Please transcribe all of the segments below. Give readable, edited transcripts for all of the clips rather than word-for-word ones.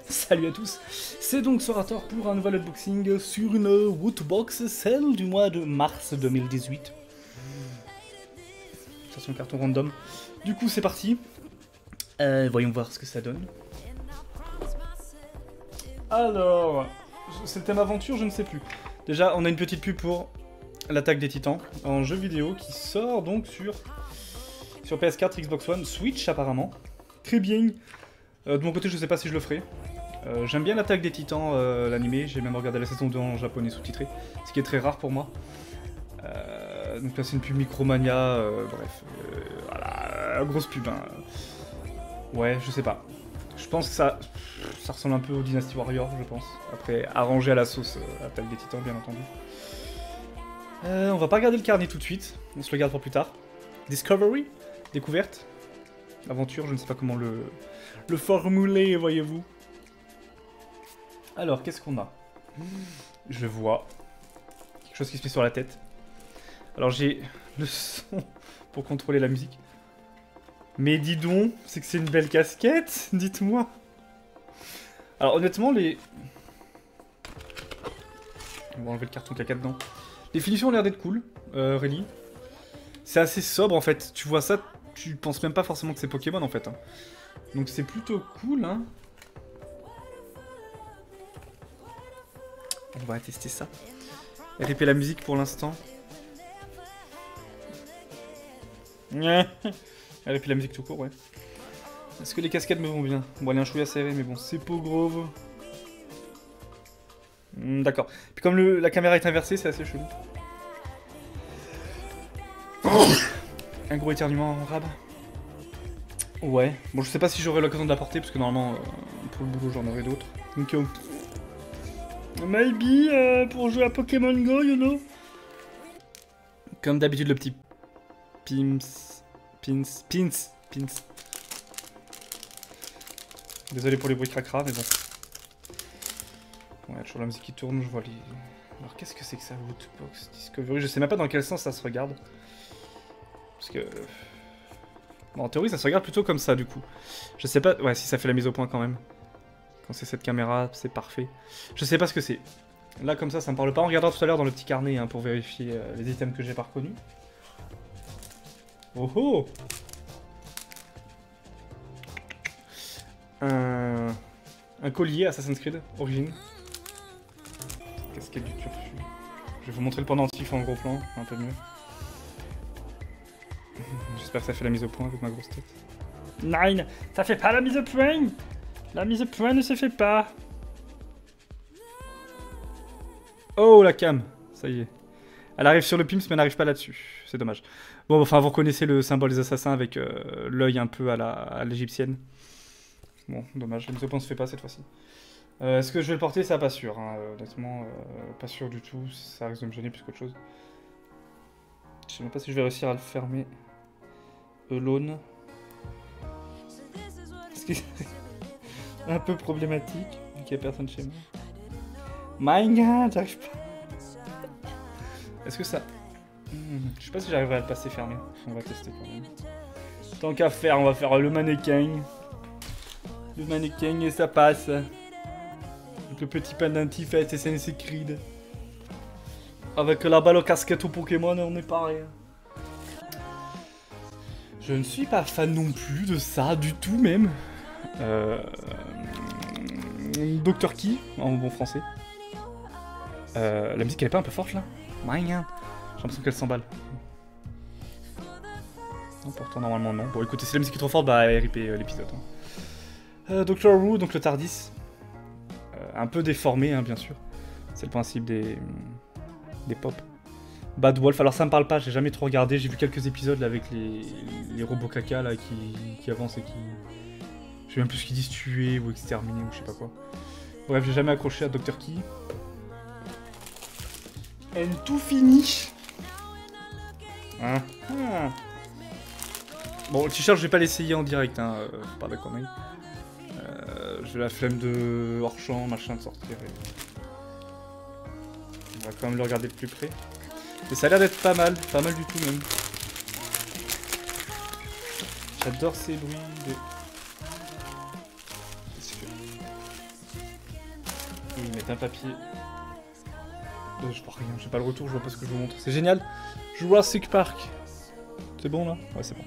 Salut à tous, c'est donc Sorator pour un nouvel unboxing sur une Woodbox, celle du mois de mars 2018. Ça c'est un carton random. Du coup c'est parti. Voyons voir ce que ça donne. Alors, c'est le thème aventure, je ne sais plus. Déjà, on a une petite pub pour l'attaque des titans en jeu vidéo qui sort donc sur PS4, Xbox One, Switch apparemment. Très bien. De mon côté, je sais pas si je le ferai. J'aime bien l'attaque des titans, l'animé. J'ai même regardé la saison 2 en japonais sous-titré, ce qui est très rare pour moi. Donc là, c'est une pub Micromania. Bref, voilà, grosse pub. Hein. Ouais, je sais pas. Je pense que ça ressemble un peu au Dynasty Warrior, je pense. Après, arrangé à la sauce attaque des titans, bien entendu. On va pas regarder le carnet tout de suite. On se le garde pour plus tard. Discovery, découverte, aventure, je ne sais pas comment le formuler, voyez-vous. Alors, qu'est-ce qu'on a? Je vois quelque chose qui se fait sur la tête. Alors, j'ai le son pour contrôler la musique. Mais dis donc, c'est que c'est une belle casquette, dites-moi. Alors, honnêtement, les... On va enlever le carton caca dedans. Les finitions ont l'air d'être cool, Rally. C'est assez sobre, en fait. Tu vois ça, tu penses même pas forcément que c'est Pokémon, en fait. Hein. Donc c'est plutôt cool, hein. On va tester ça. RIP la musique pour l'instant. RIP la musique tout court, ouais. Est-ce que les cascades me vont bien? Bon, elle est un chouïa serré, mais bon, c'est pas grave. D'accord. Puis comme la caméra est inversée, c'est assez chelou. Un gros éternuement en rab. Ouais. Bon, je sais pas si j'aurai l'occasion de la porter, parce que normalement, pour le boulot, j'en aurai d'autres. Donc, maybe pour jouer à Pokémon Go, you know. Comme d'habitude, le petit Pins. Désolé pour les bruits cracra, mais bon. Ouais, toujours la musique qui tourne, je vois les... Alors, qu'est-ce que c'est que ça, Woodbox Discovery? Je sais même pas dans quel sens ça se regarde. Parce que... Bon, en théorie, ça se regarde plutôt comme ça, du coup. Je sais pas... Ouais, si ça fait la mise au point, quand même. Quand c'est cette caméra, c'est parfait. Je sais pas ce que c'est. Là, comme ça me parle pas. On regardera tout à l'heure dans le petit carnet, hein, pour vérifier les items que j'ai pas reconnus. Oh oh! Un collier Assassin's Creed, origine. Casquette du turfu. Je vais vous montrer le pendentif en gros plan, un peu mieux. J'espère que ça fait la mise au point avec ma grosse tête. Nine, ça fait pas la mise au point! La mise au point ne se fait pas! Oh la cam! Ça y est. Elle arrive sur le Pims mais elle n'arrive pas là-dessus. C'est dommage. Bon, enfin, vous reconnaissez le symbole des assassins avec l'œil un peu à l'égyptienne. Bon, dommage, la mise au point ne se fait pas cette fois-ci. Est-ce que je vais le porter? Ça, pas sûr. Hein. Honnêtement, pas sûr du tout. Ça risque de me gêner plus qu'autre chose. Je sais même pas si je vais réussir à le fermer. Alone. C'est un peu problématique, vu qu'il n'y a personne chez moi. My god, j'arrive pas. Est-ce que ça... Je sais pas si j'arriverai à le passer fermé. On va tester quand même. Tant qu'à faire, on va faire le mannequin. Le mannequin et ça passe. Avec le petit pendentif Assassin's Creed. Avec la balle au casquette au Pokémon, on est pareil. Je ne suis pas fan non plus de ça, du tout même. Dr. Key, en bon français. La musique elle est pas un peu forte là? J'ai l'impression qu'elle s'emballe. Non, pourtant normalement non. Bon écoutez, si la musique est trop forte, bah RIP l'épisode. Hein. Dr. Who, donc le Tardis. Un peu déformé, hein, bien sûr. C'est le principe des pop. Bad Wolf, alors ça me parle pas, j'ai jamais trop regardé. J'ai vu quelques épisodes là, avec les robots caca là, qui avancent et qui... Je sais même plus ce qu'ils disent, tuer ou exterminer ou je sais pas quoi. Bref, j'ai jamais accroché à Dr. Key. And tout fini. Bon, le t-shirt, je vais pas l'essayer en direct, hein, par la connerie. J'ai la flemme de hors-champ, machin, de sortir. On va quand même le regarder de plus près. Et ça a l'air d'être pas mal du tout même. J'adore ces bruits de... avec un papier. Je vois rien, j'ai pas le retour, je vois pas ce que je vous montre. C'est génial. Jurassic Park. C'est bon là? Ouais, c'est bon.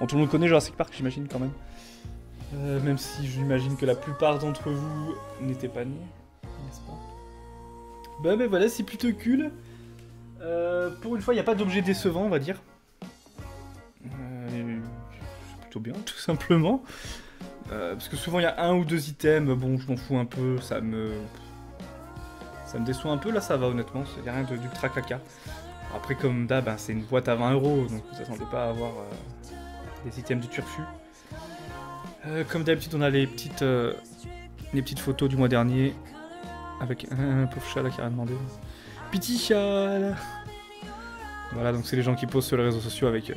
Bon, tout le monde connaît Jurassic Park, j'imagine quand même. Même si j'imagine que la plupart d'entre vous n'étaient pas nés, n'est-ce pas? Bah, mais voilà, c'est plutôt cool. Pour une fois, il n'y a pas d'objet décevant, on va dire. C'est plutôt bien, tout simplement. Parce que souvent, il y a un ou deux items. Bon, je m'en fous un peu, ça me déçoit un peu. Là, ça va, honnêtement. Il n'y a rien d'ultra caca. Après, comme d'hab, c'est une boîte à 20 €, donc vous attendez pas à avoir des items de turfu. Comme d'habitude, on a les petites photos du mois dernier. Avec un pauvre chat là qui a rien demandé. Petit chat là. Voilà, donc c'est les gens qui posent sur les réseaux sociaux avec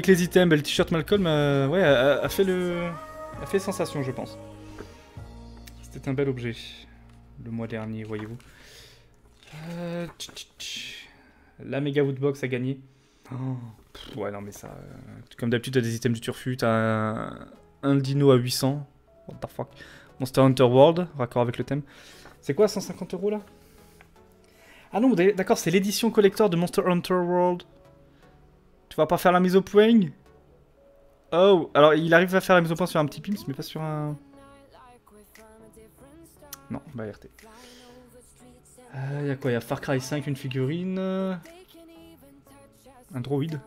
les items. Le t-shirt Malcolm ouais, a fait sensation, je pense. C'était un bel objet le mois dernier, voyez-vous. La Mega Woodbox a gagné. Oh, ouais, non, mais ça. Comme d'habitude, t'as des items du turfu. T'as un dino à 800. What the fuck. Monster Hunter World, raccord avec le thème. C'est quoi, 150 € là? Ah non, d'accord, c'est l'édition collector de Monster Hunter World. Tu vas pas faire la mise au point? Oh, alors il arrive à faire la mise au point sur un petit Pims, mais pas sur un... Non, bah RT. Y'a quoi? Y'a Far Cry 5, une figurine... Un droïde.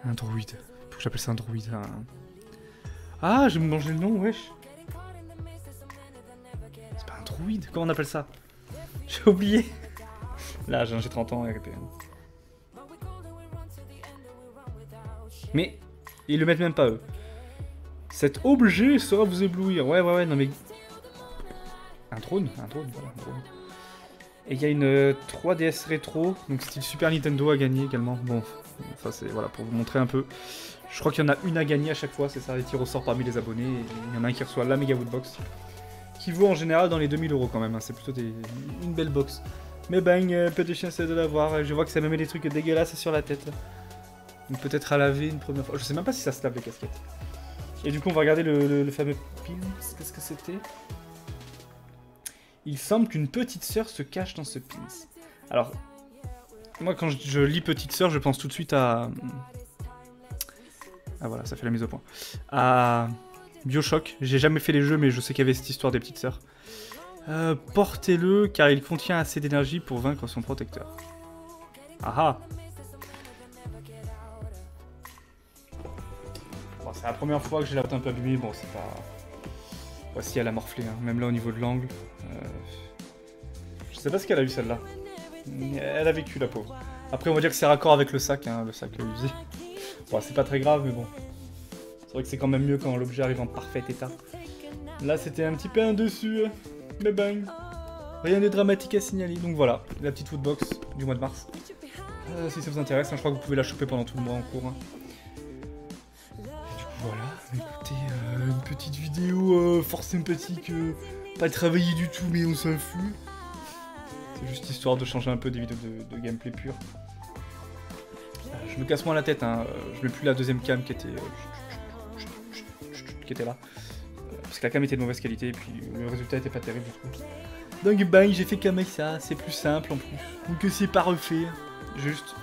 Un droïde. Faut que j'appelle ça un droïde. Ah, j'ai mangé le nom, wesh. C'est pas un droïde, comment on appelle ça? J'ai oublié. Là, j'ai 30 ans, RP. Mais, ils le mettent même pas, eux. Cet objet saura vous éblouir. Ouais, non mais... Un drone, voilà, un drone. Et il y a une 3DS rétro, donc style Super Nintendo à gagner également. Bon, ça c'est voilà pour vous montrer un peu. Je crois qu'il y en a une à gagner à chaque fois, c'est ça, les tirs au sort parmi les abonnés. Et il y en a un qui reçoit la Mega Woodbox, qui vaut en général dans les 2000 € quand même, hein. C'est plutôt une belle box. Mais bang, petit chien c'est de l'avoir, je vois que ça me met des trucs dégueulasses sur la tête. Donc peut-être à laver une première fois, je sais même pas si ça se lave les casquettes. Et du coup on va regarder le fameux pins, qu'est-ce que c'était? Il semble qu'une petite sœur se cache dans ce pins. Alors, moi quand je lis petite sœur, je pense tout de suite à... Ah voilà, ça fait la mise au point. À BioShock. J'ai jamais fait les jeux, mais je sais qu'il y avait cette histoire des petites sœurs. Portez-le, car il contient assez d'énergie pour vaincre son protecteur. Ah ah. Bon, c'est la première fois que j'ai la boîte un peu abîmée, bon c'est pas... Voici, elle a morflé, hein. Même là au niveau de l'angle. Je sais pas ce qu'elle a eu celle-là. Elle a vécu la pauvre. Après on va dire que c'est raccord avec le sac usé. Bon, c'est pas très grave mais bon. C'est vrai que c'est quand même mieux quand l'objet arrive en parfait état. Là c'était un petit peu un dessus. Mais bang. Rien de dramatique à signaler. Donc voilà, la petite woodbox du mois de mars. Si ça vous intéresse, hein, je crois que vous pouvez la choper pendant tout le mois en cours. Hein. Voilà, écoutez, une petite vidéo fort sympathique, pas travaillée du tout mais on s'en fout. C'est juste histoire de changer un peu des vidéos de gameplay pur. Je me casse moins la tête, hein. Je mets plus la deuxième cam qui était là. Parce que la cam était de mauvaise qualité et puis le résultat était pas terrible du tout. Donc bang, j'ai fait comme ça, c'est plus simple en plus. Donc c'est pas refait, juste...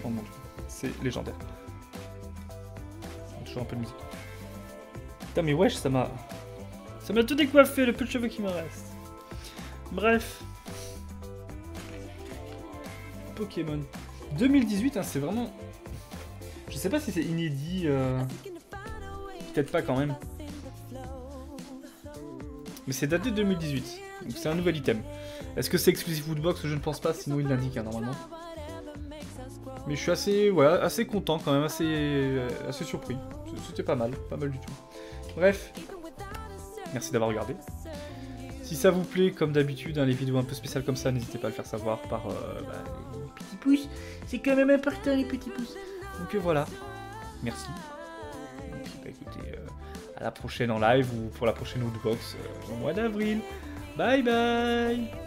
Oh mon dieu. C'est légendaire. Toujours un peu de musique. Putain mais wesh, ça m'a tout décoiffé, le peu de cheveux qui me reste. Bref. Pokémon. 2018, hein, c'est vraiment... Je sais pas si c'est inédit. Peut-être pas quand même. Mais c'est daté de 2018. Donc c'est un nouvel item. Est-ce que c'est exclusif Woodbox? Je ne pense pas, sinon il l'indique hein, normalement. Mais je suis assez content quand même, assez surpris. C'était pas mal du tout. Bref, merci d'avoir regardé. Si ça vous plaît, comme d'habitude, hein, les vidéos un peu spéciales comme ça, n'hésitez pas à le faire savoir par les petits pouces. C'est quand même important les petits pouces. Donc voilà, merci. Donc, bah, écoutez, à la prochaine en live ou pour la prochaine Woodbox au mois d'avril. Bye bye.